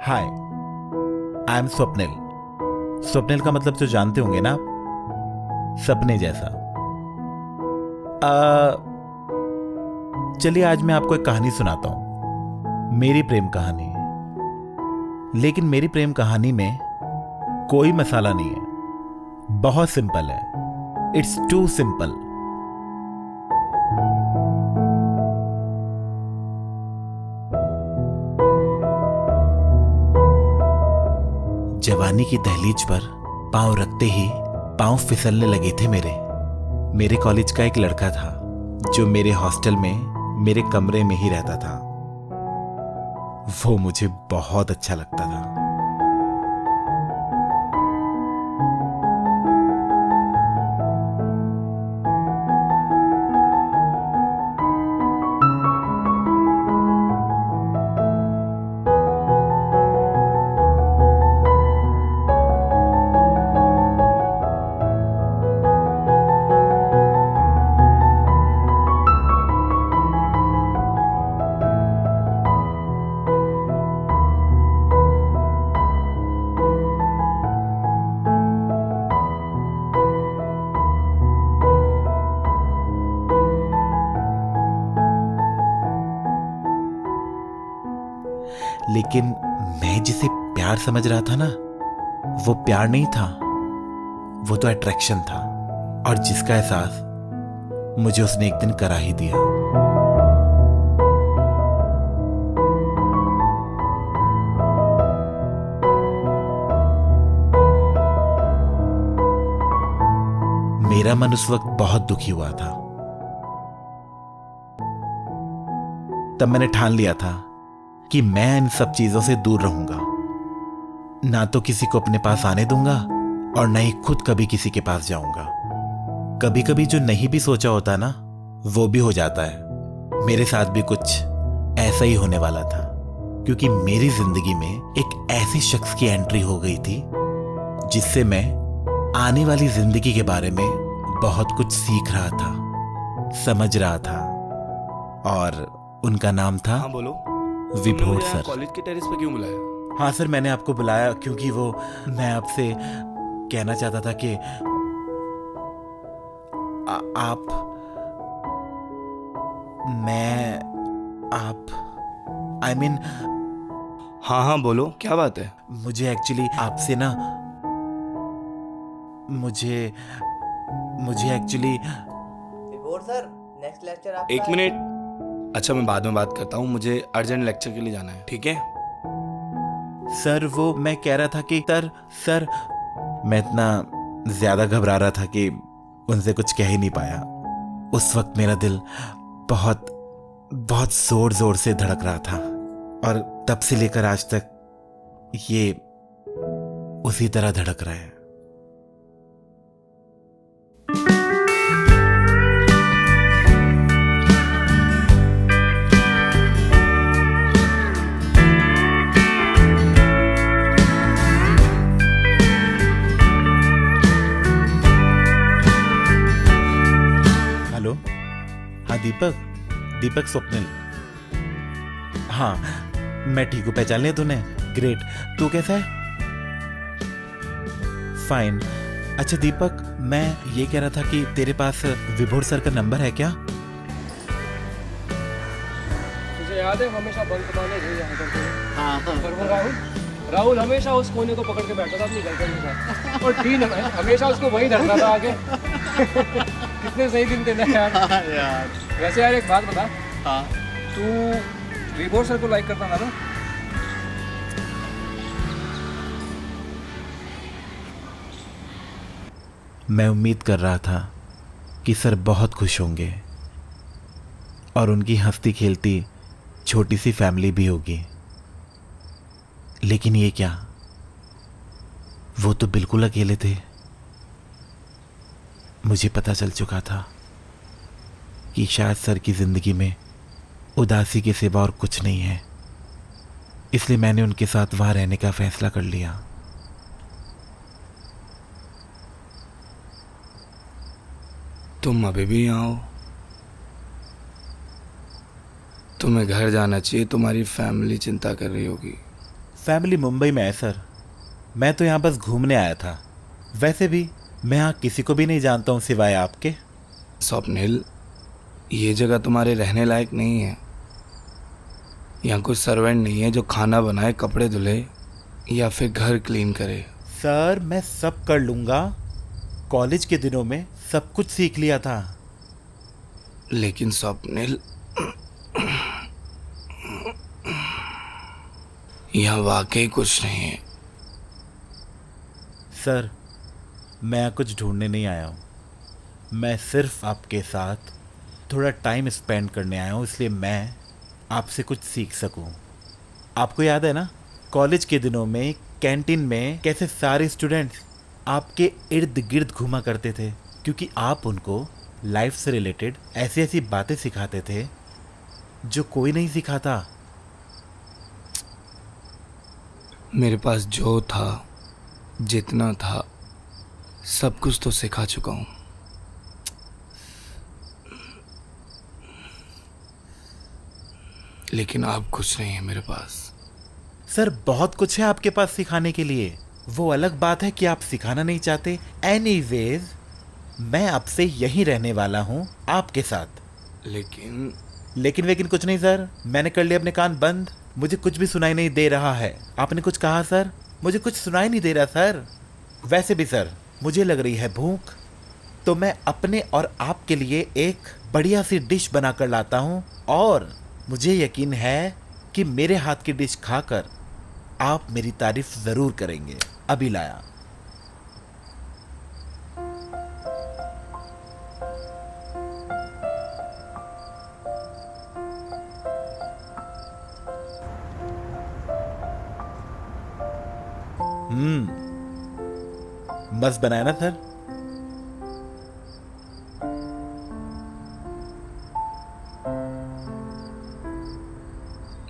Hi, I am Swapnil. Swapnil का मतलब तो जानते होंगे ना आप, सपने जैसा। चलिए आज मैं आपको एक कहानी सुनाता हूं, मेरी प्रेम कहानी। लेकिन मेरी प्रेम कहानी में कोई मसाला नहीं है, बहुत सिंपल है। It's too simple. जवानी की दहलीज पर पांव रखते ही पांव फिसलने लगे थे मेरे कॉलेज का एक लड़का था जो मेरे हॉस्टल में मेरे कमरे में ही रहता था। वो मुझे बहुत अच्छा लगता था। लेकिन मैं जिसे प्यार समझ रहा था ना, वो प्यार नहीं था, वो तो अट्रैक्शन था। और जिसका एहसास मुझे उसने एक दिन करा ही दिया। मेरा मन उस वक्त बहुत दुखी हुआ था। तब मैंने ठान लिया था कि मैं इन सब चीजों से दूर रहूंगा, ना तो किसी को अपने पास आने दूंगा और ना ही खुद कभी किसी के पास जाऊंगा। कभी कभी जो नहीं भी सोचा होता ना, वो भी हो जाता है। मेरे साथ भी कुछ ऐसा ही होने वाला था, क्योंकि मेरी जिंदगी में एक ऐसे शख्स की एंट्री हो गई थी जिससे मैं आने वाली जिंदगी के बारे में बहुत कुछ सीख रहा था, समझ रहा था। और उनका नाम था, हाँ बोलो, विभोर सर। कॉलेज के टेरेस पे क्यों बुलाया? हाँ सर, मैंने आपको बुलाया क्योंकि मैं आपसे कहना चाहता था कि आई मीन। हाँ बोलो, क्या बात है? मुझे एक्चुअली आपसे ना, मुझे एक्चुअली। विभोर सर, नेक्स्ट लेक्चर आपका एक मिनट। अच्छा, मैं बाद में बात करता हूँ, मुझे अर्जेंट लेक्चर के लिए जाना है, ठीक है? सर वो मैं कह रहा था कि सर मैं इतना ज्यादा घबरा रहा था कि उनसे कुछ कह ही नहीं पाया। उस वक्त मेरा दिल बहुत बहुत जोर जोर से धड़क रहा था, और तब से लेकर आज तक ये उसी तरह धड़क रहा है। हेलो, हाँ दीपक स्वप्निल। हाँ मैं ठीक हूँ, पहचान लिया तूने? ग्रेट। तू कैसा है? फाइन। अच्छा दीपक, मैं ये कह रहा था कि तेरे पास विभोर सर का नंबर है क्या? तुझे याद है हमेशा बंक मारने गए यहाँ करते? हाँ पर वो राहुल हमेशा उस कोने को पकड़ के बैठा था अपनी गर्लफ्रेंड के साथ, और टीन हमेशा उसको वहीं धरता था आगे। कितने सही दिन थे ना यार। यार। वैसे यार एक बात बता, हाँ। तू विभोर सर को लाइक करता था ना? मैं उम्मीद कर रहा था कि सर बहुत खुश होंगे और उनकी हंसती खेलती छोटी सी फैमिली भी होगी। लेकिन ये क्या, वो तो बिल्कुल अकेले थे। मुझे पता चल चुका था कि शायद सर की जिंदगी में उदासी के सिवा और कुछ नहीं है, इसलिए मैंने उनके साथ वहां रहने का फैसला कर लिया। तुम अभी भी यहाँ हो? तुम्हें घर जाना चाहिए, तुम्हारी फैमिली चिंता कर रही होगी। फैमिली मुंबई में है सर। मैं तो यहाँ बस घूमने आया था। वैसे भी मैं यहाँ किसी को भी नहीं जानता हूँ सिवाय आपके। स्वप्निल, ये जगह तुम्हारे रहने लायक नहीं है। यहाँ कोई सर्वेंट नहीं है जो खाना बनाए, कपड़े धुले या फिर घर क्लीन करे। सर मैं सब कर लूँगा। कॉलेज के दिनों में सब कुछ सीख लिया था। लेकिन स्वप्निल, यहाँ वाकई कुछ नहीं है। सर मैं यहाँ कुछ ढूंढने नहीं आया हूँ। मैं सिर्फ आपके साथ थोड़ा टाइम स्पेंड करने आया हूँ, इसलिए मैं आपसे कुछ सीख सकूँ। आपको याद है ना, कॉलेज के दिनों में कैंटीन में कैसे सारे स्टूडेंट्स आपके इर्द गिर्द घूमा करते थे, क्योंकि आप उनको लाइफ से रिलेटेड ऐसी ऐसी बातें सिखाते थे जो कोई नहीं सिखाता। मेरे पास जो था, जितना था, सब कुछ तो सिखा चुका हूँ। लेकिन अब कुछ नहीं है मेरे पास। सर बहुत कुछ है आपके पास सिखाने के लिए। वो अलग बात है कि आप सिखाना नहीं चाहते। एनीवेज मैं आपसे यहीं रहने वाला हूँ आपके साथ। लेकिन वेकिन कुछ नहीं सर, मैंने कर लिया अपने कान बंद। मुझे कुछ भी सुनाई नहीं दे रहा है। आपने कुछ कहा सर? मुझे कुछ सुनाई नहीं दे रहा सर। वैसे भी सर मुझे लग रही है भूख, तो मैं अपने और आपके लिए एक बढ़िया सी डिश बना कर लाता हूँ, और मुझे यकीन है कि मेरे हाथ की डिश खाकर आप मेरी तारीफ ज़रूर करेंगे। अभी लाया। मस्त बनाया ना सर?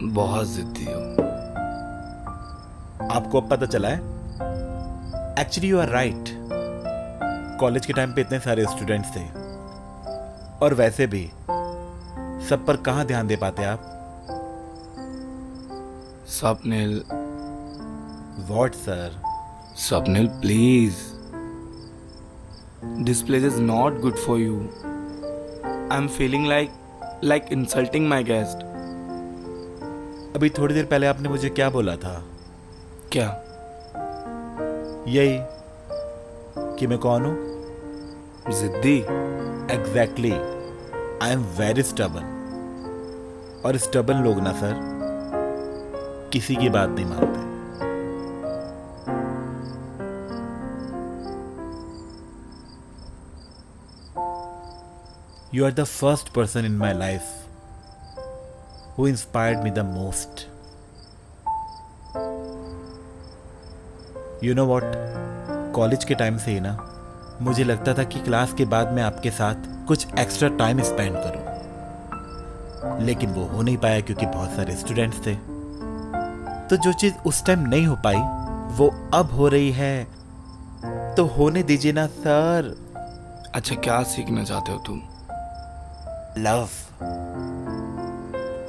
बहुत जिद्दी हो। आपको अब पता चला है? Actually you are right. College के टाइम पे इतने सारे स्टूडेंट्स थे, और वैसे भी सब पर कहाँ ध्यान दे पाते आप? Swapnil, what sir? Swapnil please, this place is not good for you. I am feeling like insulting my guest. अभी थोड़ी देर पहले आपने मुझे क्या बोला था? क्या? यही कि मैं कौन हूं? जिद्दी। Exactly, I am very stubborn. और स्टबन लोग ना सर किसी की बात नहीं मानते। You are the first person in my life who inspired me the most. You know what? College के टाइम से ही ना मुझे लगता था कि क्लास के बाद मैं आपके साथ कुछ एक्स्ट्रा टाइम स्पेंड करूं, लेकिन वो हो नहीं पाया क्योंकि बहुत सारे स्टूडेंट्स थे। तो जो चीज उस टाइम नहीं हो पाई वो अब हो रही है, तो होने दीजिए ना सर। अच्छा, क्या सीखना चाहते हो तुम? Love,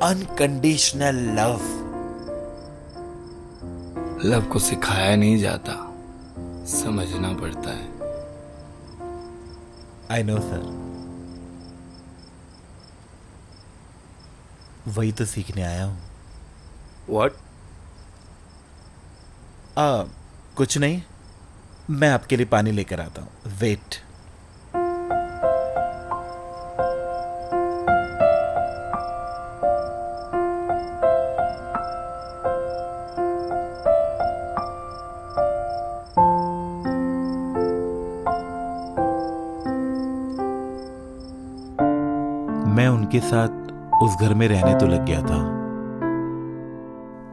unconditional love. लव को सिखाया नहीं जाता, समझना पड़ता है। आई नो सर, वही तो सीखने आया हूं। What? कुछ नहीं, मैं आपके लिए पानी लेकर आता हूं। वेट। मैं उनके साथ उस घर में रहने तो लग गया था,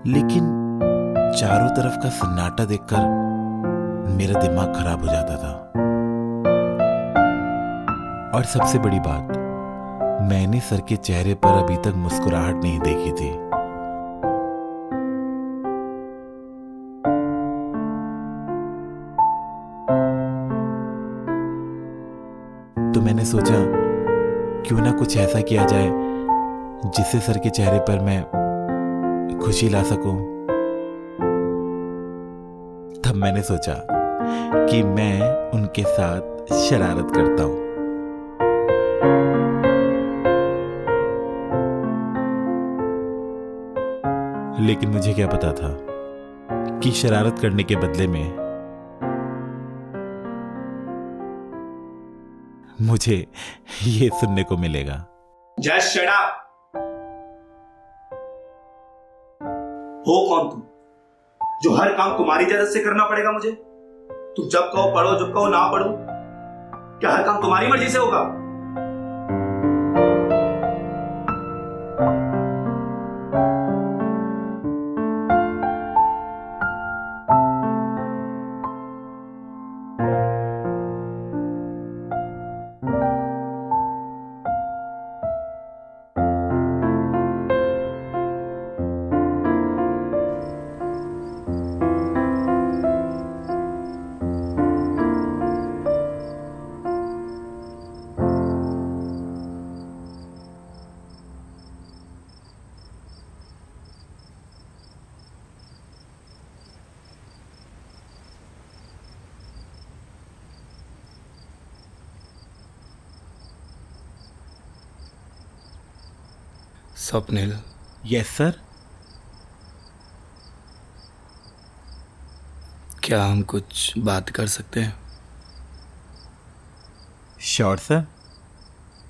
लेकिन चारों तरफ का सन्नाटा देखकर मेरा दिमाग खराब हो जाता था। और सबसे बड़ी बात, मैंने सर के चेहरे पर अभी तक मुस्कुराहट नहीं देखी थी। तो मैंने सोचा क्यों ना कुछ ऐसा किया जाए जिससे सर के चेहरे पर मैं खुशी ला सकूं। तब मैंने सोचा कि मैं उनके साथ शरारत करता हूं। लेकिन मुझे क्या पता था कि शरारत करने के बदले में मुझे ये सुनने को मिलेगा। Just shut up. हो कौन तुम जो हर काम तुम्हारी इजाजत से करना पड़ेगा मुझे? तुम जब कहो पढ़ो, जब कहो ना पढ़ो। क्या हर काम तुम्हारी मर्जी से होगा? Swapnil, yes sir. क्या हम कुछ बात कर सकते हैं? Sure sir,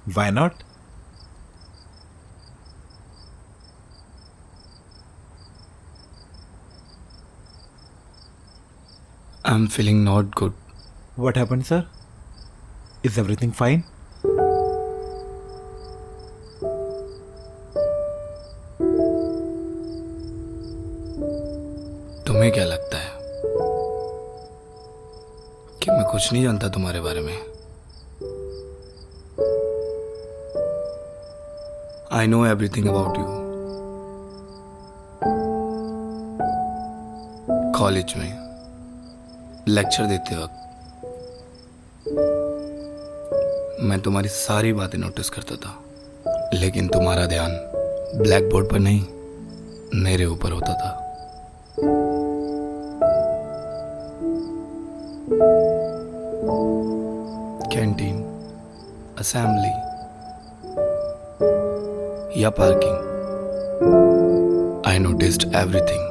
why not. I am feeling not good. What happened sir? Is everything fine? तुम्हें क्या लगता है कि मैं कुछ नहीं जानता तुम्हारे बारे में? I know everything about you. College में लेक्चर देते वक्त मैं तुम्हारी सारी बातें नोटिस करता था, लेकिन तुम्हारा ध्यान ब्लैक बोर्ड पर नहीं, मेरे ऊपर होता था। कैंटीन, असेंबली या पार्किंग, आई नोटिस्ड एवरीथिंग।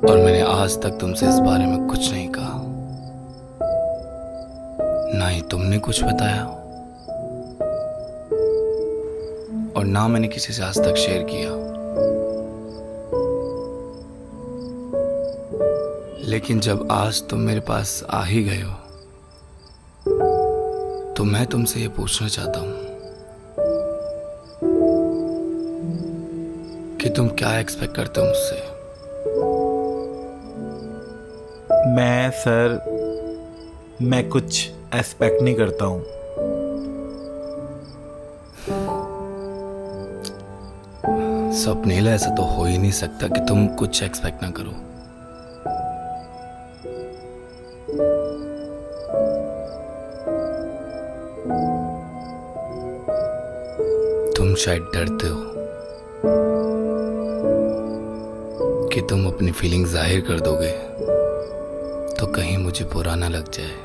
और मैंने आज तक तुमसे इस बारे में कुछ नहीं कहा, ना ही तुमने कुछ बताया, और ना मैंने किसी से आज तक शेयर किया। लेकिन जब आज तुम मेरे पास आ ही गए हो, तो मैं तुमसे ये पूछना चाहता हूं कि तुम क्या एक्सपेक्ट करते हो मुझसे? मैं कुछ एक्सपेक्ट नहीं करता हूं। स्वप्निल, ऐसा तो हो ही नहीं सकता कि तुम कुछ एक्सपेक्ट ना करो। तुम शायद डरते हो कि तुम अपनी फीलिंग जाहिर कर दोगे तो कहीं मुझे बुरा ना लग जाए।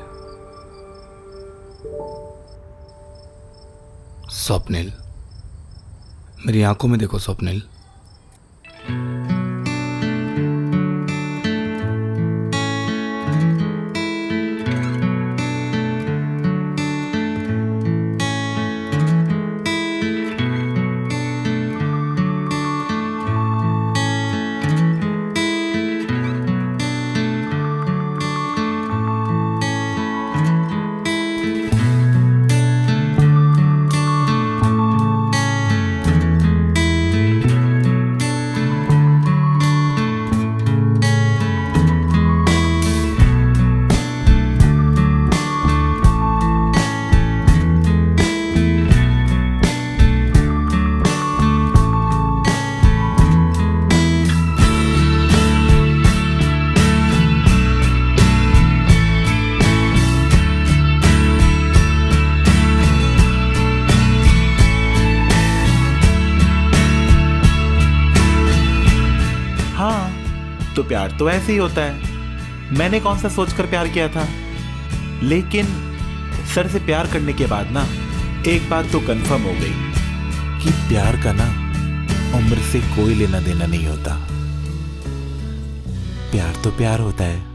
स्वप्निल, मेरी आंखों में देखो स्वप्निल। तो प्यार तो ऐसे ही होता है। मैंने कौन सा सोचकर प्यार किया था, लेकिन सर से प्यार करने के बाद ना एक बात तो कंफर्म हो गई कि प्यार का ना उम्र से कोई लेना देना नहीं होता। प्यार तो प्यार होता है।